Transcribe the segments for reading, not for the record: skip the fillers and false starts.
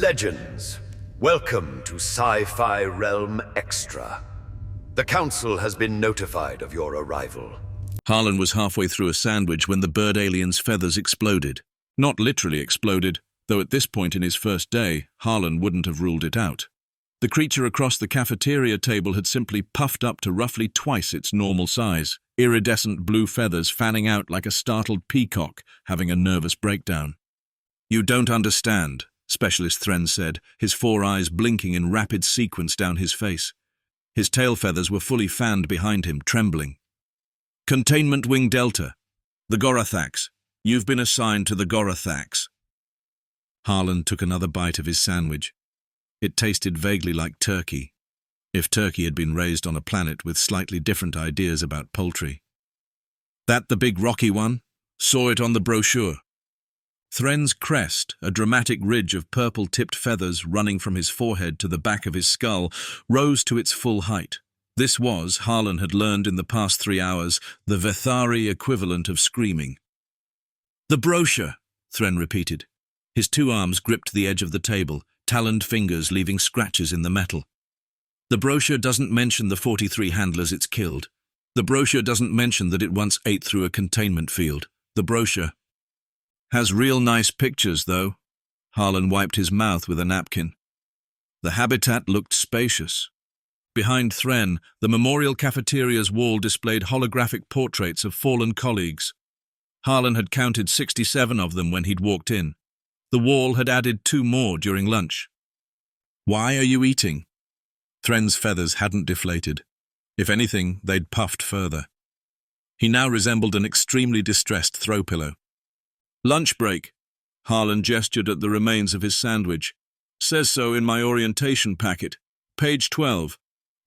Legends, welcome to Sci-Fi Realm Extra. The Council has been notified of your arrival. Harlan was halfway through a sandwich when the bird alien's feathers exploded. Not literally exploded, though at this point in his first day, Harlan wouldn't have ruled it out. The creature across the cafeteria table had simply puffed up to roughly twice its normal size, iridescent blue feathers fanning out like a startled peacock having a nervous breakdown. "You don't understand," Specialist Thren said, his four eyes blinking in rapid sequence down his face. His tail feathers were fully fanned behind him, trembling. "Containment Wing Delta. The Gorathax. You've been assigned to the Gorathax." Harlan took another bite of his sandwich. It tasted vaguely like turkey, if turkey had been raised on a planet with slightly different ideas about poultry. "That the big rocky one? Saw it on the brochure." Thren's crest, a dramatic ridge of purple-tipped feathers running from his forehead to the back of his skull, rose to its full height. This was, Harlan had learned in the past 3 hours, the Vethari equivalent of screaming. "The brochure," Thren repeated. His two arms gripped the edge of the table, taloned fingers leaving scratches in the metal. "The brochure doesn't mention the 43 handlers it's killed. The brochure doesn't mention that it once ate through a containment field. The brochure has real nice pictures, though." Harlan wiped his mouth with a napkin. The habitat looked spacious. Behind Thren, the memorial cafeteria's wall displayed holographic portraits of fallen colleagues. Harlan had counted 67 of them when he'd walked in. The wall had added 2 more during lunch. "Why are you eating?" Thren's feathers hadn't deflated. If anything, they'd puffed further. He now resembled an extremely distressed throw pillow. "Lunch break." Harlan gestured at the remains of his sandwich. "Says so in my orientation packet. Page 12.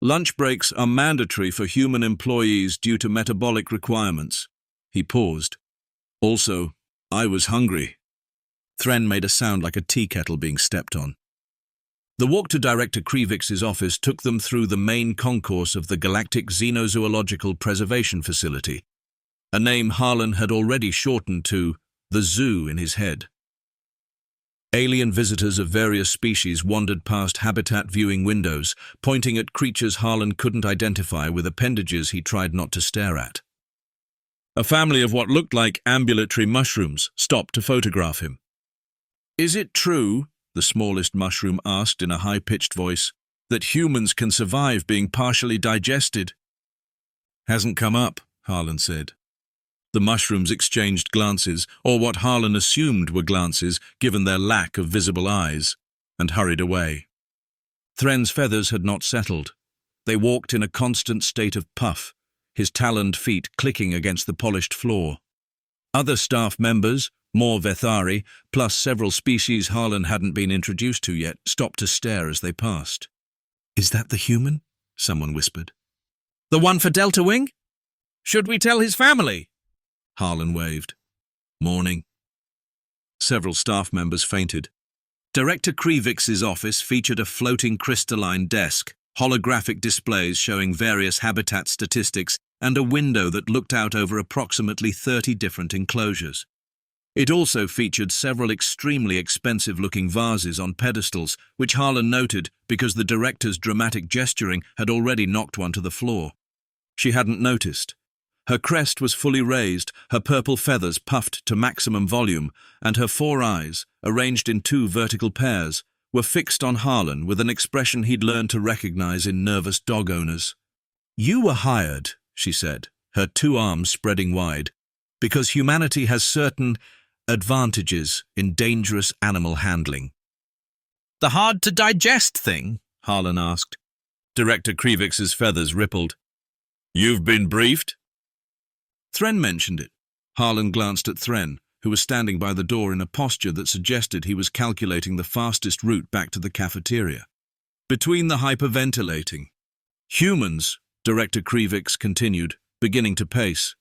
Lunch breaks are mandatory for human employees due to metabolic requirements." He paused. "Also, I was hungry." Thren made a sound like a tea kettle being stepped on. The walk to Director Krivix's office took them through the main concourse of the Galactic Xenozoological Preservation Facility, a name Harlan had already shortened to the zoo in his head. Alien visitors of various species wandered past habitat viewing windows, pointing at creatures Harlan couldn't identify with appendages he tried not to stare at. A family of what looked like ambulatory mushrooms stopped to photograph him. "Is it true," the smallest mushroom asked in a high-pitched voice, "that humans can survive being partially digested?" "Hasn't come up," Harlan said. The mushrooms exchanged glances, or what Harlan assumed were glances, given their lack of visible eyes, and hurried away. Thren's feathers had not settled. They walked in a constant state of puff, his taloned feet clicking against the polished floor. Other staff members, more Vethari, plus several species Harlan hadn't been introduced to yet, stopped to stare as they passed. "Is that the human?" someone whispered. "The one for Delta Wing? Should we tell his family?" Harlan waved. "Morning." Several staff members fainted. Director Krivix's office featured a floating crystalline desk, holographic displays showing various habitat statistics, and a window that looked out over approximately 30 different enclosures. It also featured several extremely expensive-looking vases on pedestals, which Harlan noted because the director's dramatic gesturing had already knocked one to the floor. She hadn't noticed. Her crest was fully raised, her purple feathers puffed to maximum volume, and her 4 eyes, arranged in 2 vertical pairs, were fixed on Harlan with an expression he'd learned to recognize in nervous dog owners. "You were hired," she said, her 2 arms spreading wide, "because humanity has certain advantages in dangerous animal handling." "The hard-to-digest thing?" Harlan asked. Director Krivix's feathers rippled. "You've been briefed?" Thren mentioned it. Harlan glanced at Thren, who was standing by the door in a posture that suggested he was calculating the fastest route back to the cafeteria. Between the hyperventilating. "Humans," Director Krivix continued, beginning to pace,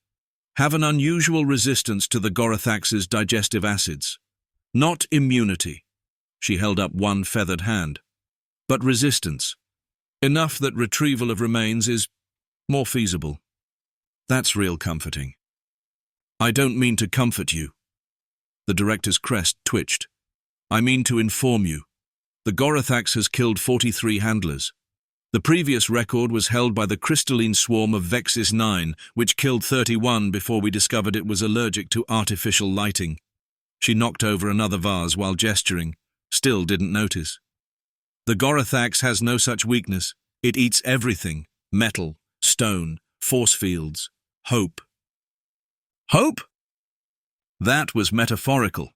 "have an unusual resistance to the Gorathax's digestive acids. Not immunity." She held up one feathered hand. "But resistance. Enough that retrieval of remains is more feasible. That's real comforting." "I don't mean to comfort you." The director's crest twitched. "I mean to inform you. The Gorathax has killed 43 handlers. The previous record was held by the crystalline swarm of Vexis 9, which killed 31 before we discovered it was allergic to artificial lighting. She knocked over another vase while gesturing, still didn't notice. The Gorathax has no such weakness. It eats everything: metal, stone, force fields, hope. Hope? That was metaphorical.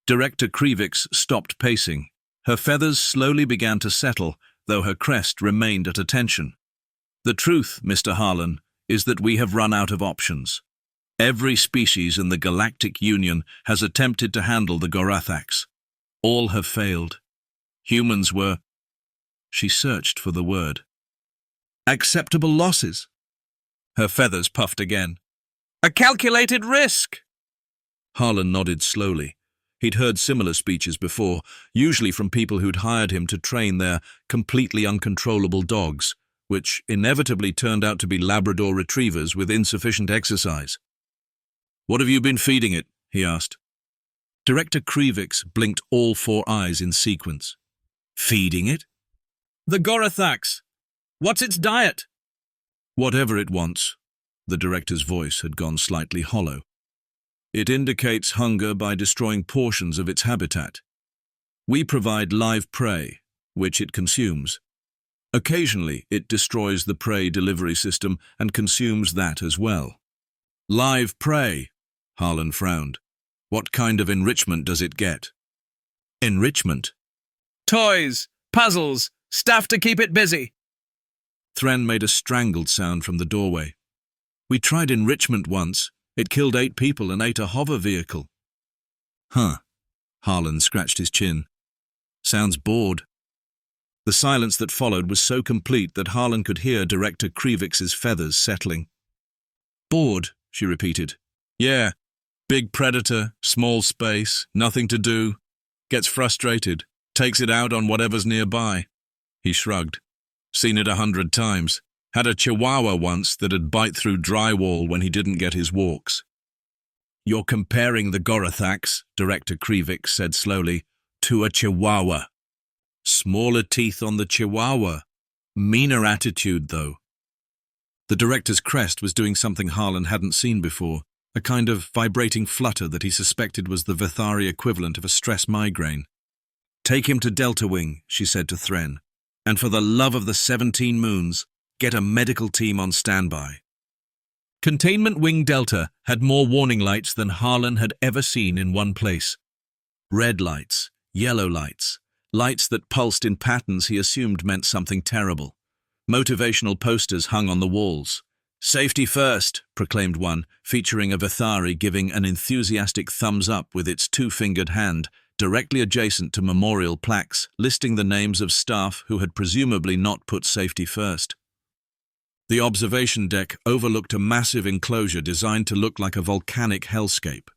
Director Krivix stopped pacing. Her feathers slowly began to settle, though her crest remained at attention. The truth, Mr. Harlan, is that we have run out of options. Every species in the Galactic Union has attempted to handle the Gorathax. All have failed. Humans were— She searched for the word. Acceptable losses. Her feathers puffed again. A calculated risk. Harlan nodded slowly. He'd heard similar speeches before, usually from people who'd hired him to train their completely uncontrollable dogs, which inevitably turned out to be Labrador retrievers with insufficient exercise. What have you been feeding it? He asked. Director Krivix blinked all 4 eyes in sequence. Feeding it? The Gorathax. What's its diet? Whatever it wants. The director's voice had gone slightly hollow. It indicates hunger by destroying portions of its habitat. We provide live prey, which it consumes. Occasionally, it destroys the prey delivery system and consumes that as well. Live prey, Harlan frowned. What kind of enrichment does it get? Enrichment? Toys, puzzles, stuff to keep it busy. Thren made a strangled sound from the doorway. We tried enrichment once. It killed 8 people and ate a hover vehicle. Huh. Harlan scratched his chin. Sounds bored. The silence that followed was so complete that Harlan could hear Director Krivix's feathers settling. Bored, she repeated. Yeah. Big predator, small space, nothing to do. Gets frustrated, takes it out on whatever's nearby. He shrugged. Seen it 100 times. Had a chihuahua once that'd bite through drywall when he didn't get his walks. You're comparing the Gorathax, Director Krivix said slowly, to a chihuahua. Smaller teeth on the chihuahua. Meaner attitude, though. The director's crest was doing something Harlan hadn't seen before, a kind of vibrating flutter that he suspected was the Vethari equivalent of a stress migraine. Take him to Delta Wing, she said to Thren, and for the love of the 17 moons, get a medical team on standby. Containment Wing Delta had more warning lights than Harlan had ever seen in one place. Red lights, yellow lights, lights that pulsed in patterns he assumed meant something terrible. Motivational posters hung on the walls. Safety first, proclaimed one, featuring a Vethari giving an enthusiastic thumbs up with its 2-fingered hand, directly adjacent to memorial plaques listing the names of staff who had presumably not put safety first. The observation deck overlooked a massive enclosure designed to look like a volcanic hellscape.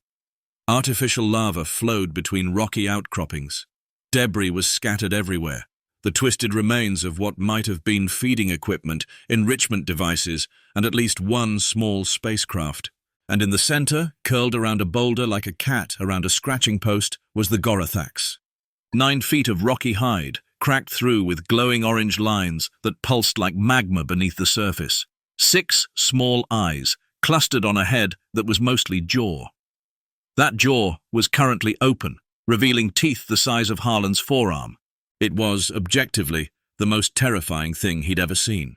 Artificial lava flowed between rocky outcroppings. Debris was scattered everywhere, the twisted remains of what might have been feeding equipment, enrichment devices, and at least one small spacecraft. And in the center, curled around a boulder like a cat around a scratching post, was the Gorathax. 9 feet of rocky hide, cracked through with glowing orange lines that pulsed like magma beneath the surface. 6 small eyes, clustered on a head that was mostly jaw. That jaw was currently open, revealing teeth the size of Harlan's forearm. It was, objectively, the most terrifying thing he'd ever seen.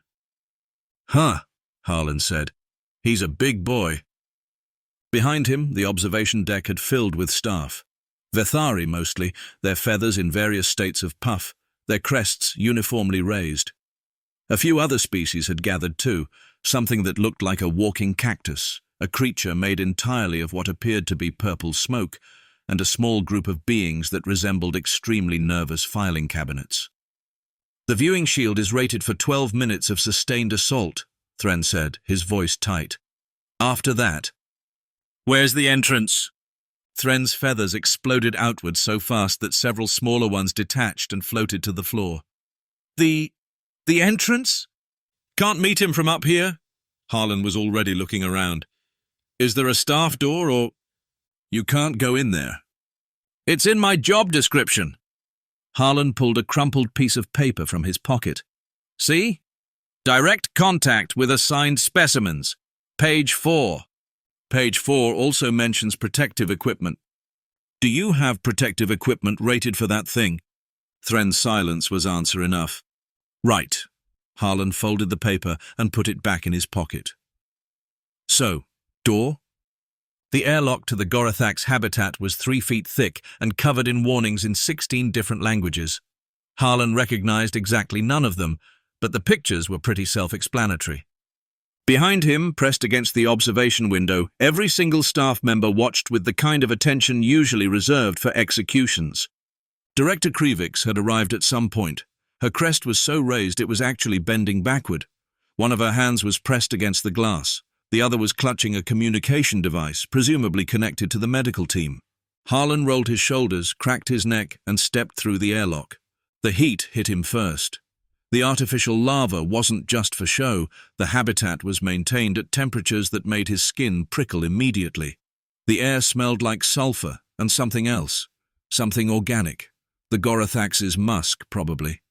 Huh, Harlan said. He's a big boy. Behind him, the observation deck had filled with staff. Vethari mostly, their feathers in various states of puff, their crests uniformly raised. A few other species had gathered too, something that looked like a walking cactus, a creature made entirely of what appeared to be purple smoke, and a small group of beings that resembled extremely nervous filing cabinets. The viewing shield is rated for 12 minutes of sustained assault, Thren said, his voice tight. After that, where's the entrance? Thren's feathers exploded outward so fast that several smaller ones detached and floated to the floor. The entrance? Can't meet him from up here? Harlan was already looking around. Is there a staff door or— You can't go in there. It's in my job description. Harlan pulled a crumpled piece of paper from his pocket. See? Direct contact with assigned specimens. Page 4. Page 4 also mentions protective equipment. Do you have protective equipment rated for that thing? Thren's silence was answer enough. Right. Harlan folded the paper and put it back in his pocket. So, door? The airlock to the Gorathax habitat was 3 feet thick and covered in warnings in 16 different languages. Harlan recognized exactly none of them, but the pictures were pretty self-explanatory. Behind him, pressed against the observation window, every single staff member watched with the kind of attention usually reserved for executions. Director Krivix had arrived at some point. Her crest was so raised it was actually bending backward. One of her hands was pressed against the glass. The other was clutching a communication device, presumably connected to the medical team. Harlan rolled his shoulders, cracked his neck, and stepped through the airlock. The heat hit him first. The artificial lava wasn't just for show. The habitat was maintained at temperatures that made his skin prickle immediately. The air smelled like sulfur and something else. Something organic. The Gorathax's musk, probably.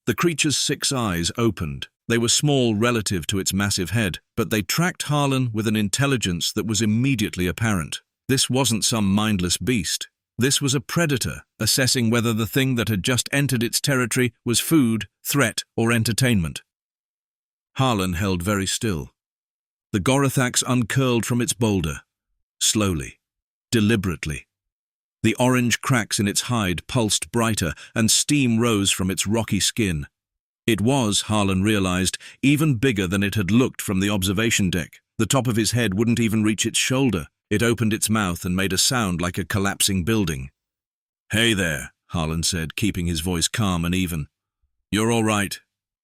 The creature's 6 eyes opened. They were small relative to its massive head, but they tracked Harlan with an intelligence that was immediately apparent. This wasn't some mindless beast. This was a predator, assessing whether the thing that had just entered its territory was food, threat, or entertainment. Harlan held very still. The Gorathax uncurled from its boulder. Slowly. Deliberately. The orange cracks in its hide pulsed brighter, and steam rose from its rocky skin. It was, Harlan realized, even bigger than it had looked from the observation deck. The top of his head wouldn't even reach its shoulder. It opened its mouth and made a sound like a collapsing building. "Hey there," Harlan said, keeping his voice calm and even. "You're all right.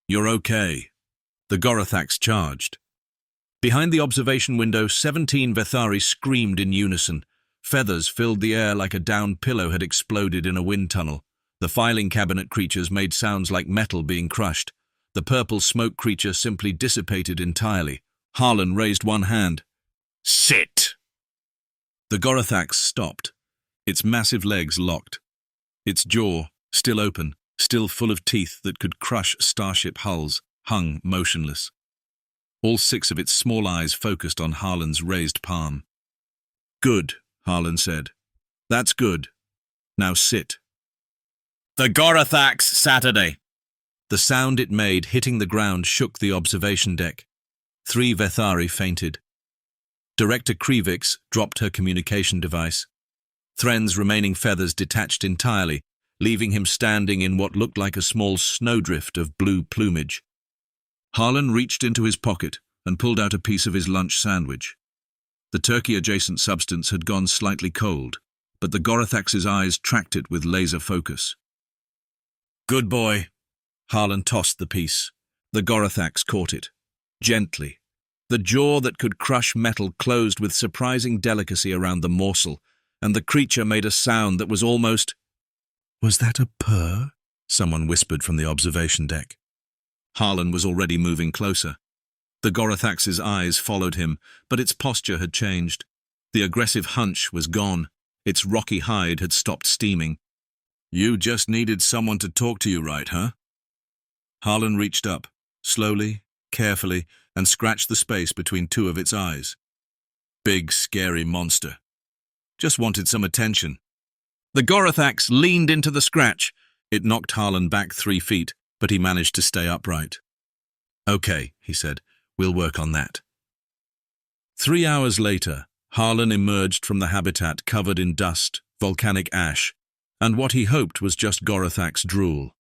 You're okay." The Gorathax charged. Behind the observation window, 17 Vethari screamed in unison. Feathers filled the air like a downed pillow had exploded in a wind tunnel. The filing cabinet creatures made sounds like metal being crushed. The purple smoke creature simply dissipated entirely. Harlan raised one hand. "Sit!" The Gorathax stopped. Its massive legs locked. Its jaw, still open, still full of teeth that could crush starship hulls, hung motionless. All 6 of its small eyes focused on Harlan's raised palm. "Good," Harlan said. "That's good. Now sit." "The Gorathax Saturday." The sound it made hitting the ground shook the observation deck. 3 Vethari fainted. Director Krivix dropped her communication device. Thren's remaining feathers detached entirely, leaving him standing in what looked like a small snowdrift of blue plumage. Harlan reached into his pocket and pulled out a piece of his lunch sandwich. The turkey-adjacent substance had gone slightly cold, but the Gorathax's eyes tracked it with laser focus. "Good boy." Harlan tossed the piece. The Gorathax caught it. Gently. The jaw that could crush metal closed with surprising delicacy around the morsel, and the creature made a sound that was almost... "Was that a purr?" someone whispered from the observation deck. Harlan was already moving closer. The Gorathax's eyes followed him, but its posture had changed. The aggressive hunch was gone. Its rocky hide had stopped steaming. "You just needed someone to talk to you, right, huh?" Harlan reached up, slowly, carefully, and scratched the space between 2 of its eyes. Big, scary monster. Just wanted some attention. The Gorathax leaned into the scratch. It knocked Harlan back 3 feet, but he managed to stay upright. "Okay," he said, "we'll work on that." 3 hours later, Harlan emerged from the habitat covered in dust, volcanic ash, and what he hoped was just Gorathax drool.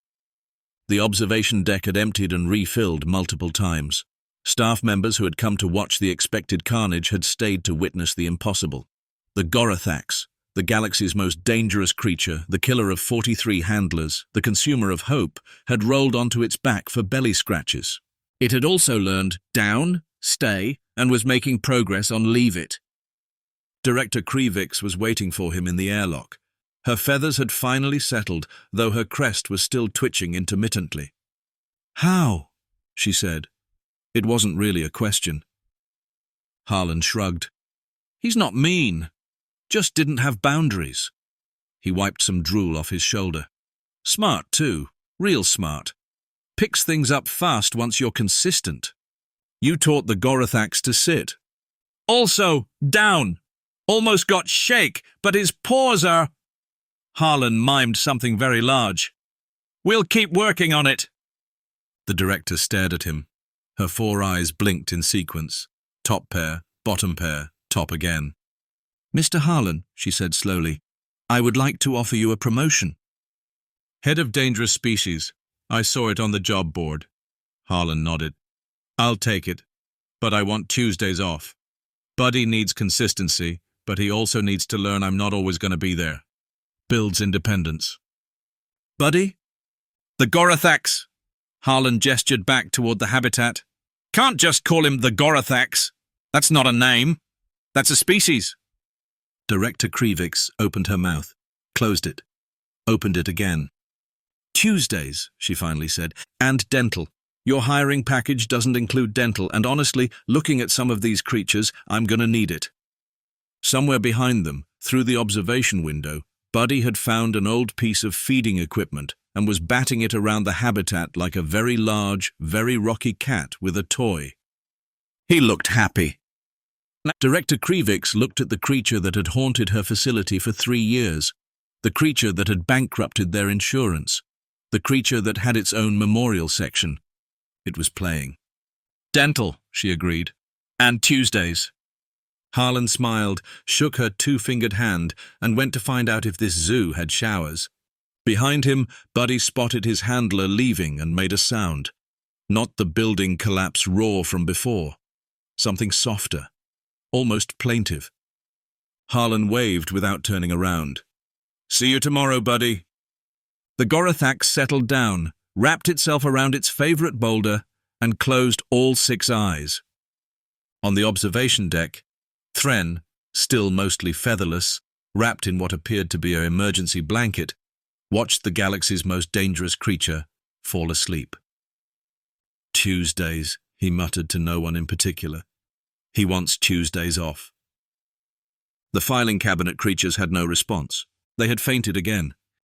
The observation deck had emptied and refilled multiple times. Staff members who had come to watch the expected carnage had stayed to witness the impossible. The Gorathax, the galaxy's most dangerous creature, the killer of 43 handlers, the consumer of hope, had rolled onto its back for belly scratches. It had also learned down, stay, and was making progress on leave it. Director Krivix was waiting for him in the airlock. Her feathers had finally settled, though her crest was still twitching intermittently. "How?" she said. It wasn't really a question. Harlan shrugged. "He's not mean. Just didn't have boundaries." He wiped some drool off his shoulder. Smart, too. Real smart. Picks things up fast once you're consistent. You taught the Gorathax to sit. Also, down. Almost got shake, but his paws are... Harlan mimed something very large. We'll keep working on it. The director stared at him. Her 4 eyes blinked in sequence. Top pair, bottom pair, top again. Mr. Harlan, she said slowly, I would like to offer you a promotion. Head of dangerous species. I saw it on the job board. Harlan nodded. I'll take it, but I want Tuesdays off. Buddy needs consistency, but he also needs to learn I'm not always going to be there. Builds independence. Buddy? The Gorathax. Harlan gestured back toward the habitat. Can't just call him the Gorathax. That's not a name. That's a species. Director Krivix opened her mouth, closed it, opened it again. Tuesdays, she finally said, and dental. Your hiring package doesn't include dental, and honestly, looking at some of these creatures, I'm gonna need it. Somewhere behind them, through the observation window, Buddy had found an old piece of feeding equipment and was batting it around the habitat like a very large, very rocky cat with a toy. He looked happy. Director Krivix looked at the creature that had haunted her facility for 3 years, the creature that had bankrupted their insurance, the creature that had its own memorial section. It was playing. Dental, she agreed. And Tuesdays. Harlan smiled, shook her 2-fingered hand, and went to find out if this zoo had showers. Behind him, Buddy spotted his handler leaving and made a sound. Not the building collapse roar from before. Something softer, almost plaintive. Harlan waved without turning around. See you tomorrow, Buddy. The Gorathax settled down, wrapped itself around its favorite boulder, and closed all 6 eyes. On the observation deck, Thren, still mostly featherless, wrapped in what appeared to be an emergency blanket, watched the galaxy's most dangerous creature fall asleep. Tuesdays, he muttered to no one in particular. He wants Tuesdays off. The filing cabinet creatures had no response. They had fainted again.